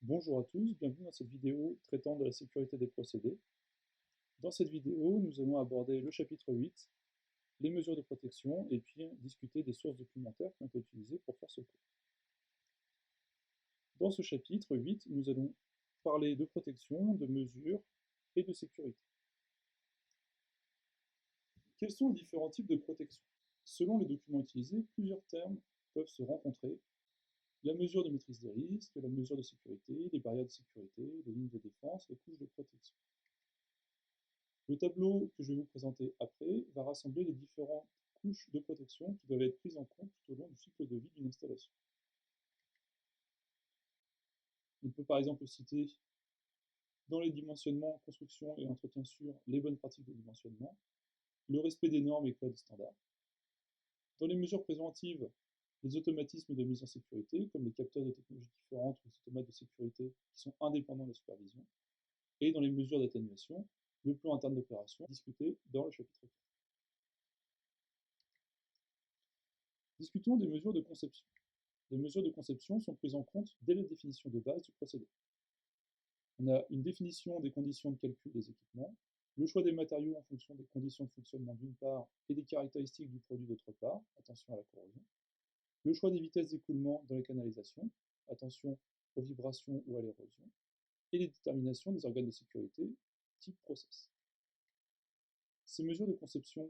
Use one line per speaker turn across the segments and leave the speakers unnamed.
Bonjour à tous, bienvenue dans cette vidéo traitant de la sécurité des procédés. Dans cette vidéo, nous allons aborder le chapitre 8, les mesures de protection, et puis discuter des sources documentaires qui ont été utilisées pour faire ce cours. Dans ce chapitre 8, nous allons parler de protection, de mesures et de sécurité. Quels sont les différents types de protection? Selon les documents utilisés, plusieurs termes peuvent se rencontrer. La mesure de maîtrise des risques, la mesure de sécurité, les barrières de sécurité, les lignes de défense, les couches de protection. Le tableau que je vais vous présenter après va rassembler les différentes couches de protection qui doivent être prises en compte tout au long du cycle de vie d'une installation. On peut par exemple citer dans les dimensionnements, construction et entretien sûr, les bonnes pratiques de dimensionnement, le respect des normes et codes standards. Dans les mesures préventives, les automatismes de mise en sécurité, comme les capteurs de technologies différentes ou les automates de sécurité qui sont indépendants de la supervision. Et dans les mesures d'atténuation, le plan interne d'opération discuté dans le chapitre 4. Discutons des mesures de conception. Les mesures de conception sont prises en compte dès la définition de base du procédé. On a une définition des conditions de calcul des équipements, le choix des matériaux en fonction des conditions de fonctionnement d'une part et des caractéristiques du produit d'autre part, attention à la corrosion, le choix des vitesses d'écoulement dans les canalisations, attention aux vibrations ou à l'érosion, et les déterminations des organes de sécurité type process. Ces mesures de conception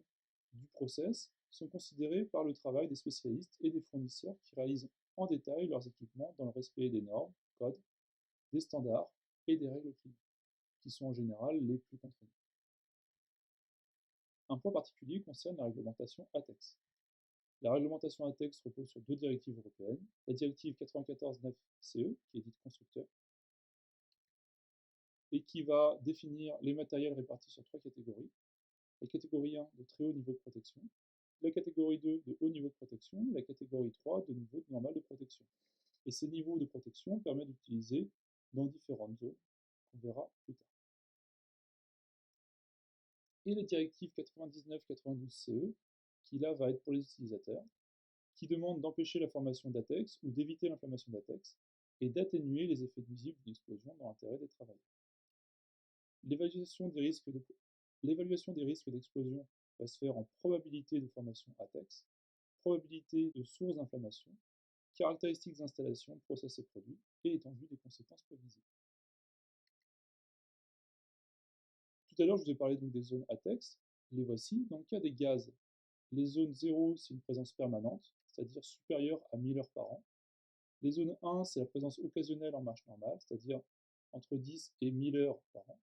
du process sont considérées par le travail des spécialistes et des fournisseurs qui réalisent en détail leurs équipements dans le respect des normes, codes, des standards et des règles cliniques, qui sont en général les plus contraignantes. Un point particulier concerne la réglementation ATEX. La réglementation ATEX repose sur deux directives européennes, la directive 94/9/CE, qui est dite constructeur, et qui va définir les matériels répartis sur trois catégories. La catégorie 1 de très haut niveau de protection, la catégorie 2 de haut niveau de protection, la catégorie 3 de niveau normal de protection. Et ces niveaux de protection permettent d'utiliser dans différentes zones, qu'on verra plus tard. Et la directive 99/92/CE, qui là va être pour les utilisateurs, qui demande d'empêcher la formation d'ATEX ou d'éviter l'inflammation d'ATEX et d'atténuer les effets nuisibles d'une explosion dans l'intérêt des travailleurs. L'évaluation des risques d'explosion va se faire en probabilité de formation ATEX, probabilité de source d'inflammation, caractéristiques d'installation, process et produits, et étendue des conséquences prévisibles. Tout à l'heure, je vous ai parlé donc des zones ATEX. Les voici. Dans le cas des gaz, les zones 0, c'est une présence permanente, c'est-à-dire supérieure à 1000 heures par an. Les zones 1, c'est la présence occasionnelle en marche normale, c'est-à-dire entre 10 et 1000 heures par an.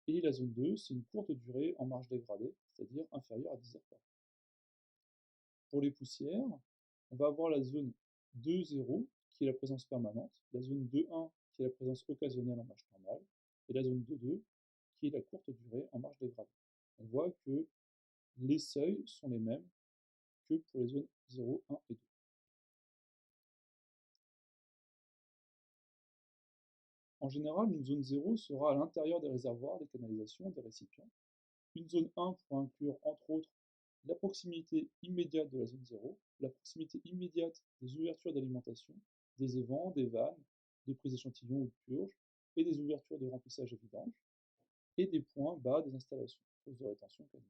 Et la zone 2, c'est une courte durée en marche dégradée, c'est-à-dire inférieure à 10 heures par an. Pour les poussières, on va avoir la zone 2,0 qui est la présence permanente, la zone 2,1 qui est la présence occasionnelle en marche normale, et la zone 2,2 qui est la courte durée en marche dégradée. On voit que les seuils sont les mêmes que pour les zones 0, 1 et 2. En général, une zone 0 sera à l'intérieur des réservoirs, des canalisations, des récipients. Une zone 1 pourra inclure, entre autres, la proximité immédiate de la zone 0, la proximité immédiate des ouvertures d'alimentation, des évents, des vannes, de prise d'échantillons ou de purge, et des ouvertures de remplissage et vidange, et des points bas des installations, fosse de rétention canaux.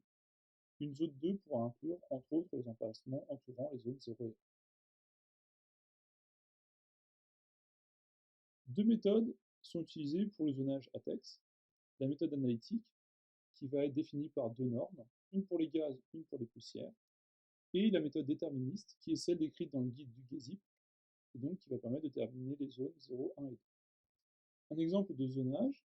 Une zone 2 pourra inclure, entre autres, les emplacements entourant les zones 0 et 1. Deux méthodes sont utilisées pour le zonage ATEX. La méthode analytique, qui va être définie par deux normes, une pour les gaz, une pour les poussières, et la méthode déterministe, qui est celle décrite dans le guide du GESIP, et donc qui va permettre de déterminer les zones 0, 1 et 2. Un exemple de zonage,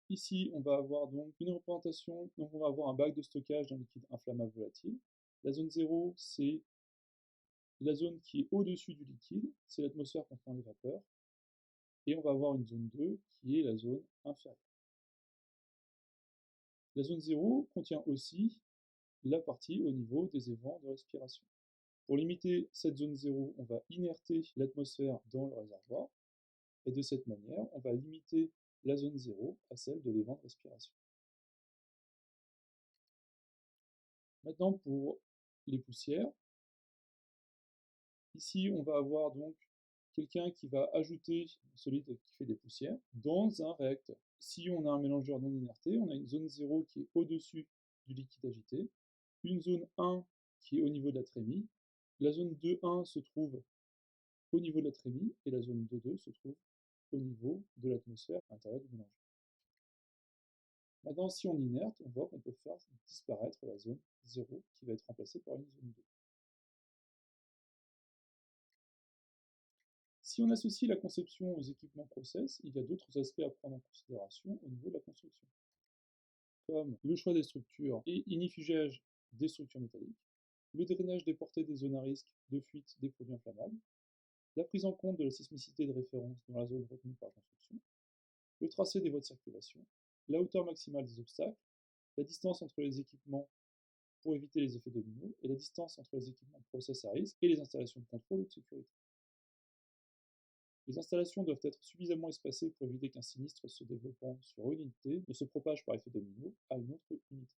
ici on va avoir donc une représentation, donc on va avoir un bac de stockage d'un liquide inflammable volatile. La zone 0, c'est la zone qui est au-dessus du liquide, c'est l'atmosphère contenant les vapeurs, et on va avoir une zone 2 qui est la zone inférieure. La zone 0 contient aussi la partie au niveau des évents de respiration. Pour limiter cette zone 0, on va inerter l'atmosphère dans le réservoir, et de cette manière, on va limiter la zone 0 à celle de l'évent de respiration. Maintenant, pour les poussières, ici, on va avoir donc quelqu'un qui va ajouter un solide qui fait des poussières dans un réacteur. Si on a un mélangeur non inerté, on a une zone 0 qui est au-dessus du liquide agité, une zone 1 qui est au niveau de la trémie, la zone 2,1 se trouve au niveau de la trémie et la zone 2,2 se trouve au niveau de l'atmosphère à l'intérieur du mélangeur. Maintenant, si on inerte, on voit qu'on peut faire disparaître la zone 0 qui va être remplacée par une zone 2. Si on associe la conception aux équipements process, il y a d'autres aspects à prendre en considération au niveau de la construction, comme le choix des structures et inifugage des structures métalliques, le drainage des portées des zones à risque de fuite des produits inflammables, la prise en compte de la sismicité de référence dans la zone retenue par la construction, le tracé des voies de circulation, la hauteur maximale des obstacles, la distance entre les équipements pour éviter les effets dominos et la distance entre les équipements process à risque et les installations de contrôle ou de sécurité. Les installations doivent être suffisamment espacées pour éviter qu'un sinistre se développant sur une unité ne se propage par effet domino à une autre unité.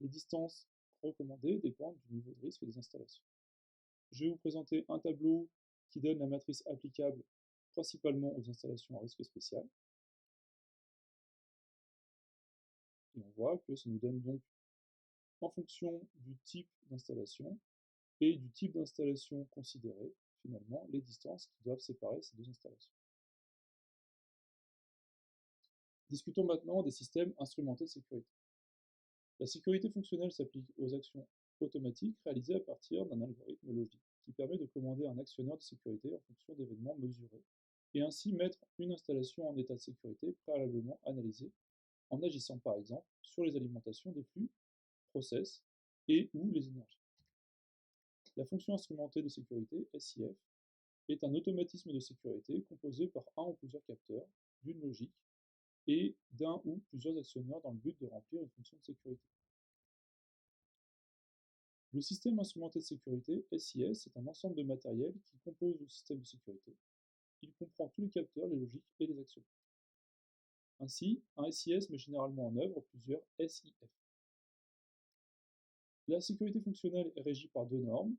Les distances recommandées dépendent du niveau de risque des installations. Je vais vous présenter un tableau qui donne la matrice applicable principalement aux installations à risque spécial. Et on voit que ça nous donne donc, en fonction du type d'installation et du type d'installation considéré, finalement, les distances qui doivent séparer ces deux installations. Discutons maintenant des systèmes instrumentés de sécurité. La sécurité fonctionnelle s'applique aux actions automatiques réalisées à partir d'un algorithme logique qui permet de commander un actionneur de sécurité en fonction d'événements mesurés et ainsi mettre une installation en état de sécurité préalablement analysé en agissant par exemple sur les alimentations des flux, process et ou les énergies. La fonction instrumentée de sécurité, SIF, est un automatisme de sécurité composé par un ou plusieurs capteurs, d'une logique et d'un ou plusieurs actionneurs dans le but de remplir une fonction de sécurité. Le système instrumenté de sécurité, SIS, est un ensemble de matériel qui compose le système de sécurité. Il comprend tous les capteurs, les logiques et les actionneurs. Ainsi, un SIS met généralement en œuvre plusieurs SIF. La sécurité fonctionnelle est régie par deux normes.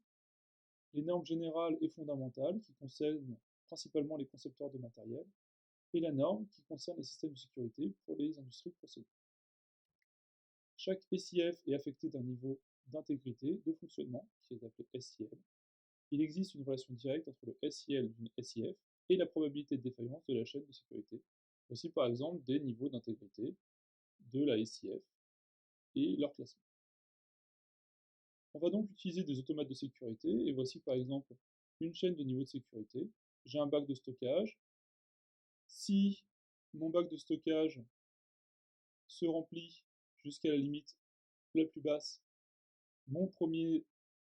Les normes générales et fondamentales qui concernent principalement les concepteurs de matériel et la norme qui concerne les systèmes de sécurité pour les industries de procédés. Chaque SIF est affecté d'un niveau d'intégrité de fonctionnement qui est appelé SIL. Il existe une relation directe entre le SIL d'une SIF et la probabilité de défaillance de la chaîne de sécurité. Voici par exemple des niveaux d'intégrité de la SIF et leur classement. On va donc utiliser des automates de sécurité et voici par exemple une chaîne de niveau de sécurité. J'ai un bac de stockage. Si mon bac de stockage se remplit jusqu'à la limite la plus basse, mon premier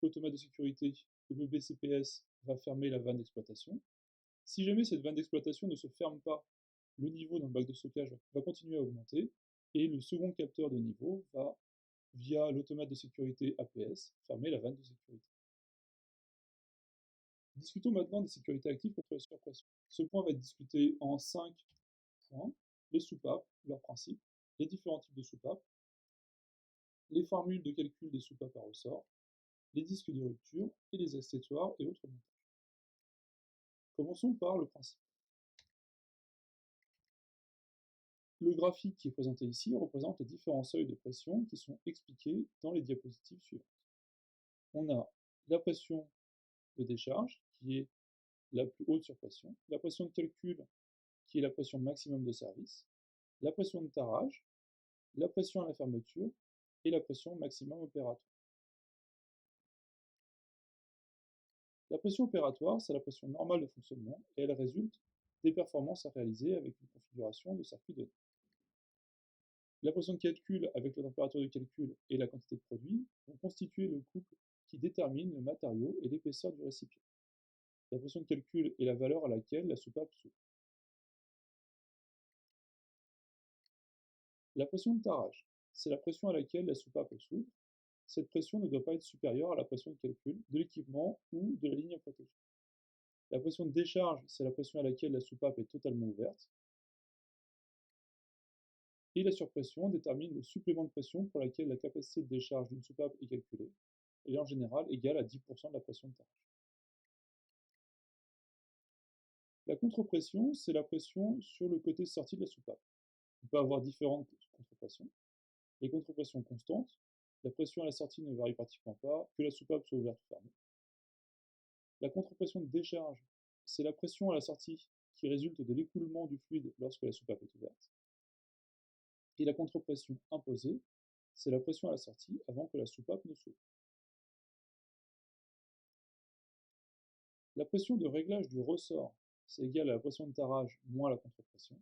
automate de sécurité, le BCPS, va fermer la vanne d'exploitation. Si jamais cette vanne d'exploitation ne se ferme pas, le niveau dans le bac de stockage va continuer à augmenter et le second capteur de niveau va, via l'automate de sécurité APS, fermer la vanne de sécurité. Discutons maintenant des sécurités actives contre la surpression. Ce point va être discuté en 5 points: les soupapes, leurs principes, les différents types de soupapes, les formules de calcul des soupapes à ressort, les disques de rupture et les accessoires et autres montages. Commençons par le principe. Le graphique qui est présenté ici représente les différents seuils de pression qui sont expliqués dans les diapositives suivantes. On a la pression de décharge qui est la plus haute sur pression, la pression de calcul qui est la pression maximum de service, la pression de tarage, la pression à la fermeture et la pression maximum opératoire. La pression opératoire, c'est la pression normale de fonctionnement et elle résulte des performances à réaliser avec une configuration de circuit donné. La pression de calcul avec la température de calcul et la quantité de produit vont constituer le couple qui détermine le matériau et l'épaisseur du récipient. La pression de calcul est la valeur à laquelle la soupape s'ouvre. La pression de tarage, c'est la pression à laquelle la soupape s'ouvre. Cette pression ne doit pas être supérieure à la pression de calcul de l'équipement ou de la ligne à protéger. La pression de décharge, c'est la pression à laquelle la soupape est totalement ouverte. Et la surpression détermine le supplément de pression pour laquelle la capacité de décharge d'une soupape est calculée. Elle est en général égale à 10% de la pression de tarage. La contre-pression, c'est la pression sur le côté sorti de la soupape. On peut avoir différentes contre-pressions. Les contre-pressions constantes, la pression à la sortie ne varie pratiquement pas, que la soupape soit ouverte ou fermée. La contre-pression de décharge, c'est la pression à la sortie qui résulte de l'écoulement du fluide lorsque la soupape est ouverte. Et la contre-pression imposée, c'est la pression à la sortie avant que la soupape ne s'ouvre. La pression de réglage du ressort, c'est égal à la pression de tarage moins la contre-pression.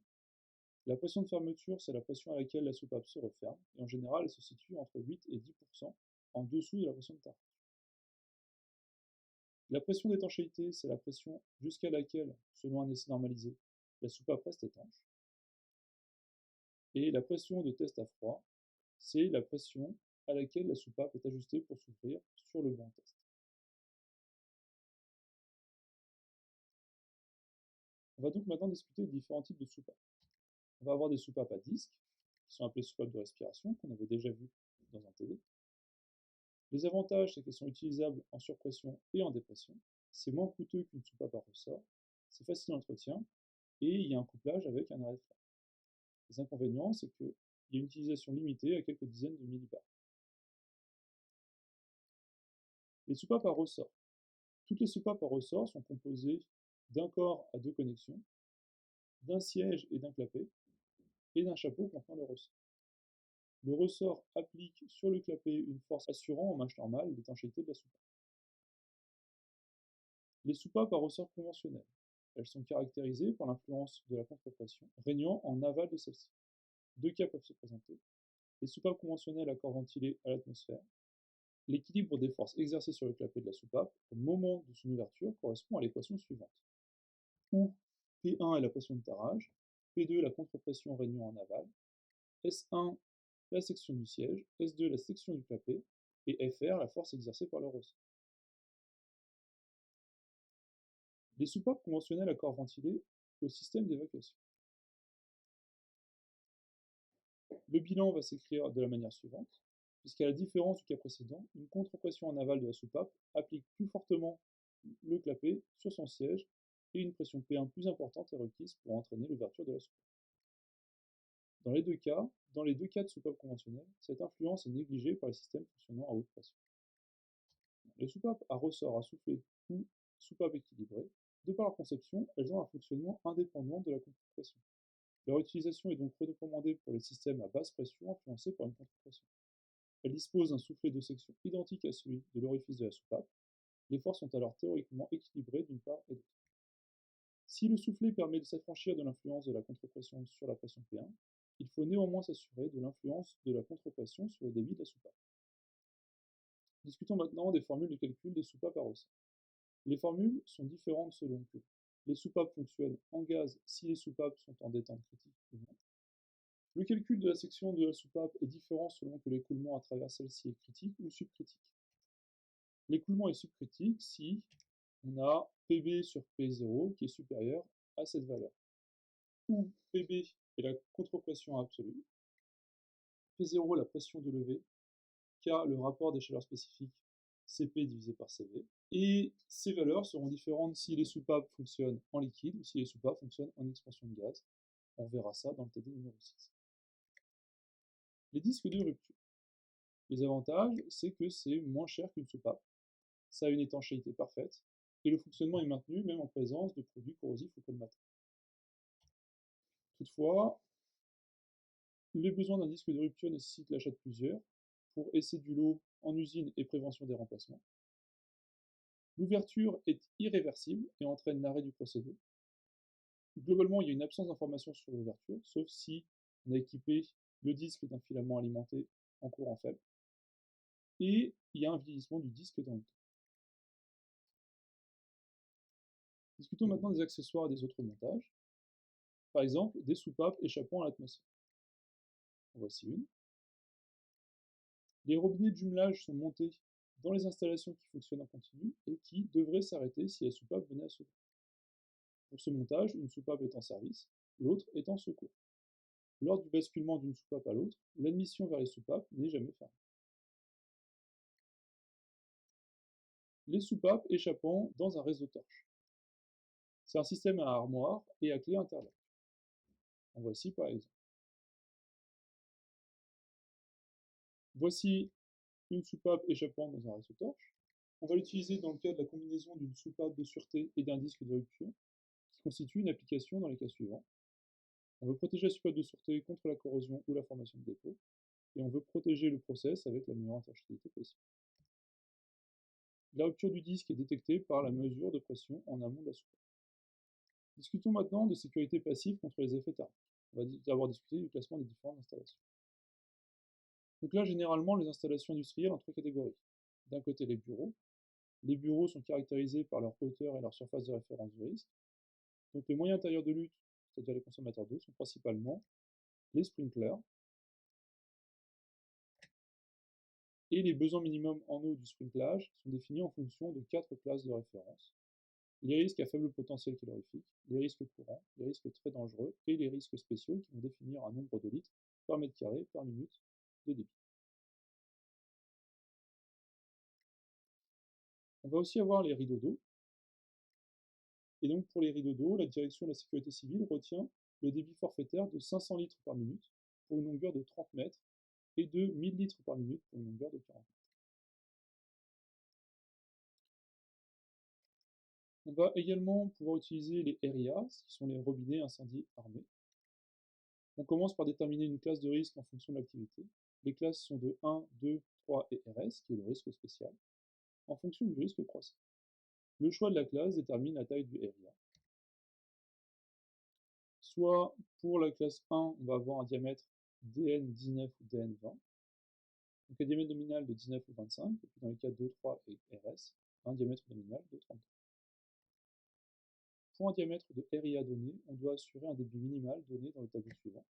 La pression de fermeture, c'est la pression à laquelle la soupape se referme, et en général, elle se situe entre 8 et 10% en dessous de la pression de tarage. La pression d'étanchéité, c'est la pression jusqu'à laquelle, selon un essai normalisé, la soupape reste étanche. Et la pression de test à froid, c'est la pression à laquelle la soupape est ajustée pour s'ouvrir sur le banc test. On va donc maintenant discuter des différents types de soupapes. On va avoir des soupapes à disque, qui sont appelées soupapes de respiration, qu'on avait déjà vu dans un TD. Les avantages, c'est qu'elles sont utilisables en surpression et en dépression. C'est moins coûteux qu'une soupape à ressort, c'est facile d'entretien, et il y a un couplage avec un arrêt de flamme. Les inconvénients, c'est qu'il y a une utilisation limitée à quelques dizaines de millibars. Les soupapes à ressort. Toutes les soupapes à ressort sont composées d'un corps à deux connexions, d'un siège et d'un clapet, et d'un chapeau contenant le ressort. Le ressort applique sur le clapet une force assurant en marche normale l'étanchéité de la soupape. Les soupapes à ressort conventionnelles. Elles sont caractérisées par l'influence de la contre-pression régnant en aval de celle-ci. Deux cas peuvent se présenter. Les soupapes conventionnelles à corps ventilé à l'atmosphère. L'équilibre des forces exercées sur le clapet de la soupape au moment de son ouverture correspond à l'équation suivante, où P1 est la pression de tarage, P2 la contre-pression régnant en aval, S1 la section du siège, S2 la section du clapet, et FR la force exercée par le ressort. Les soupapes conventionnelles à corps ventilé au système d'évacuation. Le bilan va s'écrire de la manière suivante, puisqu'à la différence du cas précédent, une contre-pression en aval de la soupape applique plus fortement le clapet sur son siège et une pression P1 plus importante est requise pour entraîner l'ouverture de la soupape. Dans les deux cas de soupape conventionnelle, cette influence est négligée par les systèmes fonctionnant à haute pression. Les soupapes à ressort à souffler ou soupapes équilibrées, de par leur conception, elles ont un fonctionnement indépendant de la contre-pression. Leur utilisation est donc recommandée pour les systèmes à basse pression influencés par une contre-pression. Elles disposent d'un soufflet de section identique à celui de l'orifice de la soupape. Les forces sont alors théoriquement équilibrées d'une part et d'autre. Si le soufflet permet de s'affranchir de l'influence de la contre-pression sur la pression P1, il faut néanmoins s'assurer de l'influence de la contre-pression sur le débit de la soupape. Discutons maintenant des formules de calcul des soupapes à ressort. Les formules sont différentes selon que les soupapes fonctionnent en gaz si les soupapes sont en détente critique ou non. Le calcul de la section de la soupape est différent selon que l'écoulement à travers celle-ci est critique ou subcritique. L'écoulement est subcritique si on a PB sur P0 qui est supérieur à cette valeur, où PB est la contre-pression absolue, P0 la pression de levée, K le rapport des chaleurs spécifiques Cp divisé par Cv, et ces valeurs seront différentes si les soupapes fonctionnent en liquide ou si les soupapes fonctionnent en expansion de gaz. On verra ça dans le TD numéro 6. Les disques de rupture. Les avantages, c'est que c'est moins cher qu'une soupape, ça a une étanchéité parfaite, et le fonctionnement est maintenu même en présence de produits corrosifs ou colmatants. Toutefois, les besoins d'un disque de rupture nécessitent l'achat de plusieurs, pour essai du lot en usine et prévention des remplacements. L'ouverture est irréversible et entraîne l'arrêt du procédé. Globalement, il y a une absence d'information sur l'ouverture, sauf si on a équipé le disque d'un filament alimenté en courant faible. Et il y a un vieillissement du disque dans le temps. Discutons maintenant des accessoires et des autres montages. Par exemple, des soupapes échappant à l'atmosphère. En voici une. Les robinets de jumelage sont montés dans les installations qui fonctionnent en continu et qui devraient s'arrêter si la soupape venait à s'ouvrir. Pour ce montage, une soupape est en service, l'autre est en secours. Lors du basculement d'une soupape à l'autre, l'admission vers les soupapes n'est jamais fermée. Les soupapes échappant dans un réseau torche. C'est un système à armoire et à clé interlock. En voici par exemple. Voici une soupape échappant dans un réseau torche. On va l'utiliser dans le cas de la combinaison d'une soupape de sûreté et d'un disque de rupture, qui constitue une application dans les cas suivants. On veut protéger la soupape de sûreté contre la corrosion ou la formation de dépôt, et on veut protéger le process avec la meilleure interactivité possible. La rupture du disque est détectée par la mesure de pression en amont de la soupape. Discutons maintenant de sécurité passive contre les effets thermiques. On va d'abord discuter du classement des différentes installations. Donc là, généralement, les installations industrielles ont trois catégories. D'un côté, les bureaux. Les bureaux sont caractérisés par leur hauteur et leur surface de référence du risque. Donc les moyens intérieurs de lutte, c'est-à-dire les consommateurs d'eau, sont principalement les sprinklers et les besoins minimums en eau du sprinklage sont définis en fonction de 4 classes de référence. Les risques à faible potentiel calorifique, les risques courants, les risques très dangereux et les risques spéciaux qui vont définir un nombre de litres par mètre carré par minute de débit. On va aussi avoir les rideaux d'eau. Et donc pour les rideaux d'eau, la direction de la sécurité civile retient le débit forfaitaire de 500 litres par minute pour une longueur de 30 mètres et de 1000 litres par minute pour une longueur de 40 mètres. On va également pouvoir utiliser les RIA, qui sont les robinets incendie armés. On commence par déterminer une classe de risque en fonction de l'activité. Les classes sont de 1, 2, 3 et RS, qui est le risque spécial, en fonction du risque croissant. Le choix de la classe détermine la taille du RIA. Soit pour la classe 1, on va avoir un diamètre DN19 ou DN20, donc un diamètre nominal de 19 ou 25, et puis dans les cas 2, 3 et RS, un diamètre nominal de 30. Pour un diamètre de RIA donné, on doit assurer un débit minimal donné dans le tableau suivant.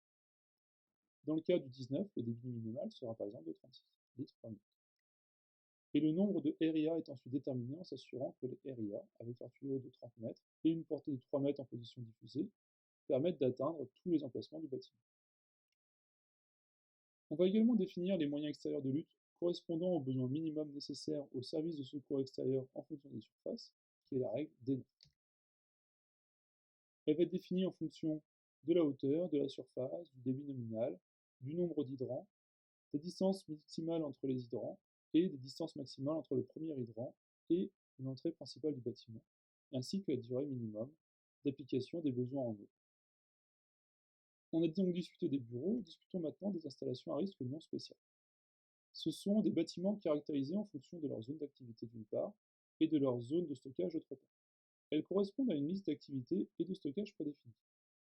Dans le cas du 19, le débit minimal sera par exemple de 36 litres par minute. Et le nombre de RIA est ensuite déterminé en s'assurant que les RIA, avec un tuyau de 30 mètres et une portée de 3 mètres en position diffusée, permettent d'atteindre tous les emplacements du bâtiment. On va également définir les moyens extérieurs de lutte correspondant aux besoins minimums nécessaires au service de secours extérieur en fonction des surfaces, qui est la règle D9. Elle va être définie en fonction de la hauteur, de la surface, du débit nominal, du nombre d'hydrants, des distances maximales entre les hydrants et des distances maximales entre le premier hydrant et l'entrée principale du bâtiment, ainsi que la durée minimum d'application des besoins en eau. On a donc discuté des bureaux, discutons maintenant des installations à risque non spéciales. Ce sont des bâtiments caractérisés en fonction de leur zone d'activité d'une part et de leur zone de stockage d'autre part. Elles correspondent à une liste d'activités et de stockage prédéfinie.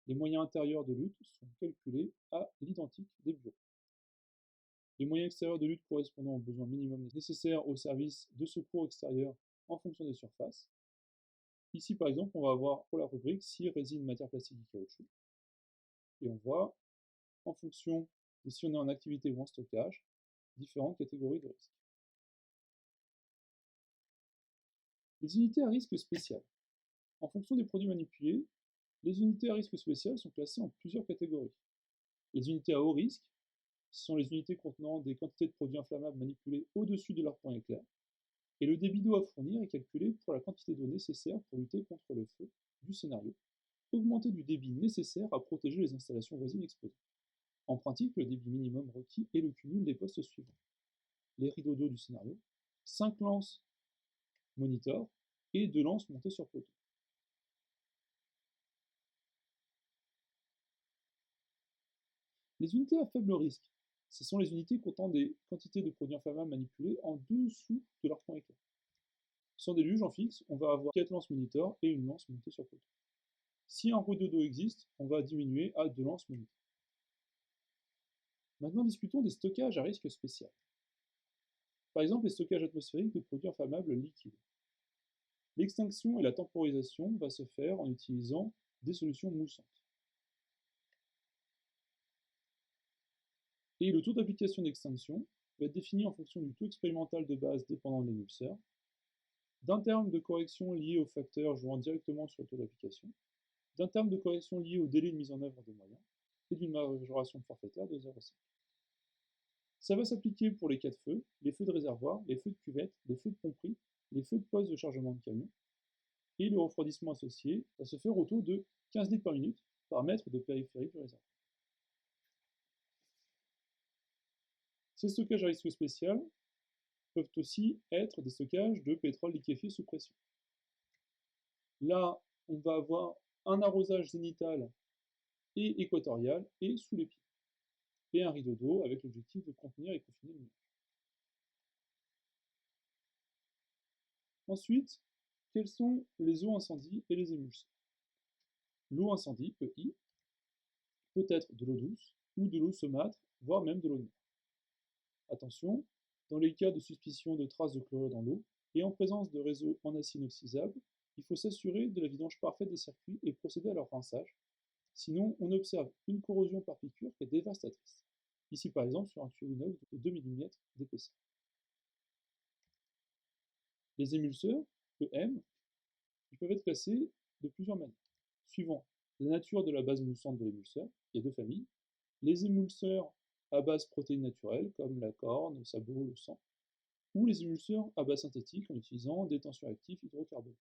Les moyens intérieurs de lutte sont calculés à l'identique des bureaux. Les moyens extérieurs de lutte correspondant aux besoins minimums nécessaires au service de secours extérieur en fonction des surfaces. Ici, par exemple, on va avoir pour la rubrique cire, résine, matière plastique et caoutchouc. Et on voit, en fonction de si on est en activité ou en stockage, différentes catégories de risques. Les unités à risque spécial. En fonction des produits manipulés, les unités à risque spécial sont classées en plusieurs catégories. Les unités à haut risque, ce sont les unités contenant des quantités de produits inflammables manipulés au-dessus de leur point éclair, et le débit d'eau à fournir est calculé pour la quantité d'eau nécessaire pour lutter contre le feu du scénario, augmenté du débit nécessaire à protéger les installations voisines exposées. En pratique, le débit minimum requis est le cumul des postes suivants. Les rideaux d'eau du scénario, 5 lances monitor et 2 lances montées sur poteau. Les unités à faible risque, ce sont les unités contenant des quantités de produits inflammables manipulés en dessous de leur point éclair. Sans déluge en fixe, on va avoir 4 lances monitor et une lance montée sur poteau. Si un rideau d'eau existe, on va diminuer à 2 lances monitor. Maintenant, discutons des stockages à risque spécial. Par exemple, les stockages atmosphériques de produits inflammables liquides. L'extinction et la temporisation va se faire en utilisant des solutions moussantes. Et le taux d'application d'extinction va être défini en fonction du taux expérimental de base dépendant de l'émulseur, d'un terme de correction lié aux facteurs jouant directement sur le taux d'application, d'un terme de correction lié au délai de mise en œuvre des moyens, et d'une majoration forfaitaire de 0,5. Ça va s'appliquer pour les cas de feu, les feux de réservoir, les feux de cuvette, les feux de pomperie, les feux de poste de chargement de camion, et le refroidissement associé va se faire au taux de 15 litres par minute par mètre de périphérie du réservoir. Ces stockages à risque spécial peuvent aussi être des stockages de pétrole liquéfié sous pression. Là, on va avoir un arrosage zénital et équatorial et sous les pieds, et un rideau d'eau avec l'objectif de contenir et confiner le nuage. Ensuite, quels sont les eaux incendies et les émulseurs? L'eau incendie, EI, peut être de l'eau douce ou de l'eau saumâtre, voire même de l'eau de mer. Attention, dans les cas de suspicion de traces de chlorure dans l'eau et en présence de réseaux en acier inoxydable, il faut s'assurer de la vidange parfaite des circuits et procéder à leur rinçage. Sinon, on observe une corrosion par piqûre qui est dévastatrice. Ici par exemple sur un tuyau inox de 2 mm d'épaisseur. Les émulseurs, EM, ils peuvent être classés de plusieurs manières, suivant la nature de la base moussante de l'émulseur. Il y a deux familles. Les émulseurs à base protéines naturelles, comme la corne, le sabot, le sang, ou les émulseurs à base synthétique en utilisant des tensioactifs hydrocarbures.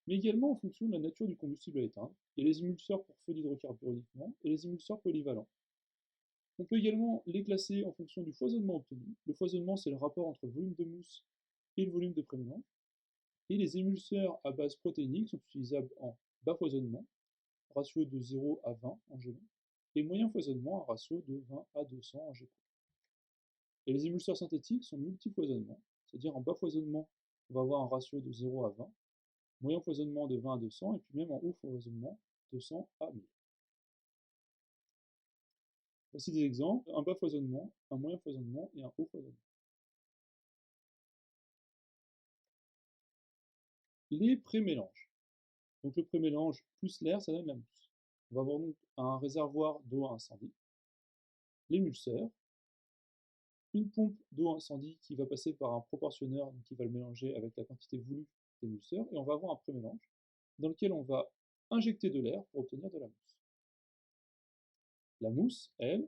Mais également en fonction de la nature du combustible à éteindre, il y a les émulseurs pour feu d'hydrocarbures uniquement et les émulseurs polyvalents. On peut également les classer en fonction du foisonnement obtenu. Le foisonnement, c'est le rapport entre le volume de mousse et le volume de prémélange. Et les émulseurs à base protéinique sont utilisables en bas foisonnement, ratio de 0 à 20 en G long, et moyen foisonnement, un ratio de 20 à 200 en G court. Et les émulseurs synthétiques sont multi-foisonnement, c'est-à-dire en bas foisonnement, on va avoir un ratio de 0 à 20, moyen foisonnement de 20 à 200, et puis même en haut foisonnement, 200 à 1000. Voici des exemples, un bas foisonnement, un moyen foisonnement et un haut foisonnement. Les prémélanges. Donc le prémélange plus l'air, ça donne la mousse. On va avoir donc un réservoir d'eau à incendie, l'émulseur, une pompe d'eau à incendie qui va passer par un proportionneur qui va le mélanger avec la quantité voulue d'émulseur, et on va avoir un prémélange dans lequel on va injecter de l'air pour obtenir de la mousse. La mousse, elle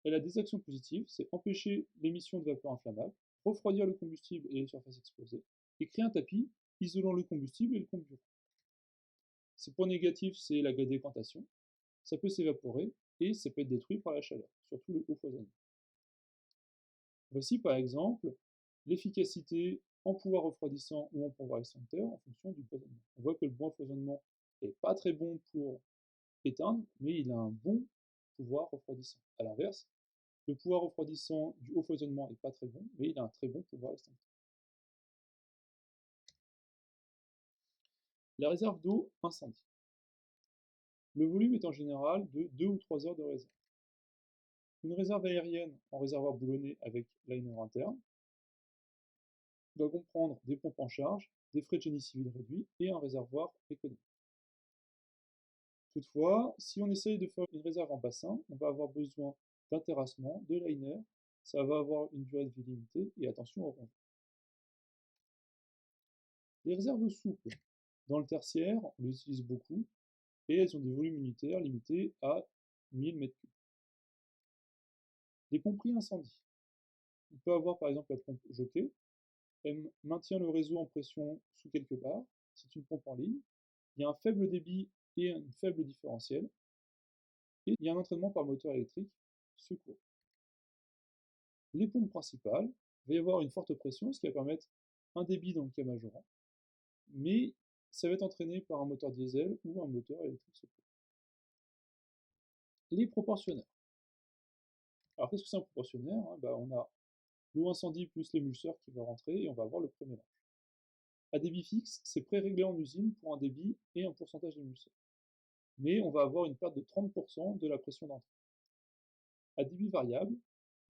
a des actions positives, c'est empêcher l'émission de vapeur inflammable, refroidir le combustible et les surfaces exposées, et créer un tapis isolant le combustible et le comburant. Ses points négatifs, c'est la décantation, ça peut s'évaporer et ça peut être détruit par la chaleur, surtout le haut foisonnement. Voici par exemple l'efficacité en pouvoir refroidissant ou en pouvoir extincteur en fonction du foisonnement. On voit que le bon foisonnement n'est pas très bon pour éteindre, mais il a un bon pouvoir refroidissant. A l'inverse, le pouvoir refroidissant du haut foisonnement n'est pas très bon, mais il a un très bon pouvoir extincteur. La réserve d'eau incendie. Le volume est en général de 2 ou 3 heures de réserve. Une réserve aérienne en réservoir boulonné avec liner interne doit comprendre des pompes en charge, des frais de génie civil réduits et un réservoir économique. Toutefois, si on essaye de faire une réserve en bassin, on va avoir besoin d'un terrassement, de liner, ça va avoir une durée de vie limitée et attention au rongeurs. Les réserves souples, dans le tertiaire, on les utilise beaucoup et elles ont des volumes unitaires limités à 1000 m3. Les pomperies incendie. On peut avoir par exemple la pompe Jockey. Elle maintient le réseau en pression sous quelques bars. C'est une pompe en ligne. Il y a un faible débit et un faible différentiel. Et il y a un entraînement par moteur électrique secours. Les pompes principales, il va y avoir une forte pression, ce qui va permettre un débit dans le cas majorant. Mais ça va être entraîné par un moteur diesel ou un moteur électrique secours. Les proportionneurs. Alors qu'est-ce que c'est un proportionneur? On a l'eau incendie plus l'émulseur qui va rentrer et on va avoir le prémélange. À débit fixe, c'est pré-réglé en usine pour un débit et un pourcentage d'émulseur. Mais on va avoir une perte de 30% de la pression d'entrée. À débit variable,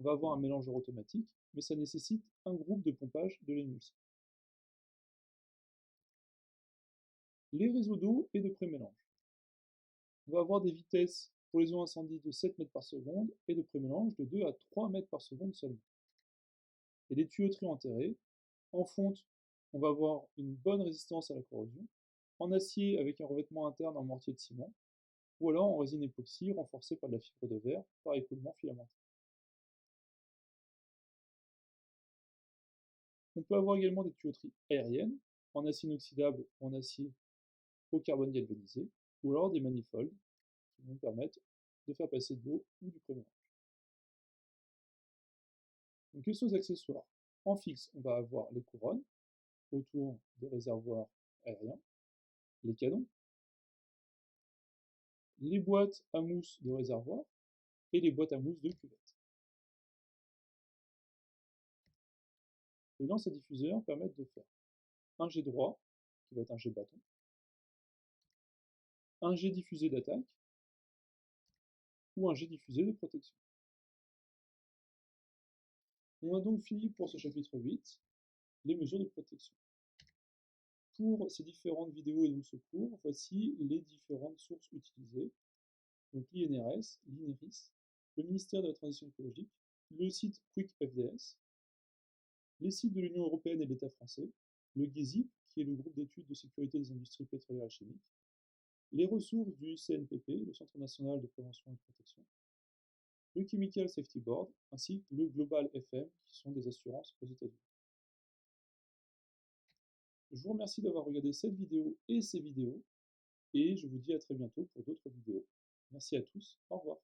on va avoir un mélangeur automatique, mais ça nécessite un groupe de pompage de l'émulseur. Les réseaux d'eau et de prémélange. On va avoir des vitesses pour les eaux incendies de 7 mètres par seconde et de prémélange de 2 à 3 mètres par seconde seulement. Et les tuyauteries enterrées. En fonte, on va avoir une bonne résistance à la corrosion. En acier avec un revêtement interne en mortier de ciment, ou alors en résine époxy renforcée par de la fibre de verre par écoulement filamentaire. On peut avoir également des tuyauteries aériennes en acier inoxydable ou en acier au carbone galvanisé, ou alors des manifolds qui vont permettre de faire passer de l'eau ou du prémélange. Donc, quels sont les accessoires? En fixe, on va avoir les couronnes autour des réservoirs aériens, les canons, les boîtes à mousse de réservoir et les boîtes à mousse de cuvette. Les lances à diffuseur permettent de faire un jet droit, qui va être un jet bâton, un jet diffusé d'attaque ou un jet diffusé de protection. On a donc fini pour ce chapitre 8, les mesures de protection. Pour ces différentes vidéos et ce cours, voici les différentes sources utilisées. Donc l'INRS, l'INRIS, le ministère de la Transition écologique, le site QuickFDS, les sites de l'Union européenne et de l'État français, le GESIP, qui est le groupe d'études de sécurité des industries pétrolières et chimiques, les ressources du CNPP, le Centre national de prévention et de protection, le Chemical Safety Board, ainsi que le Global FM, qui sont des assurances aux États-Unis. Je vous remercie d'avoir regardé cette vidéo et ces vidéos, et je vous dis à très bientôt pour d'autres vidéos. Merci à tous, au revoir.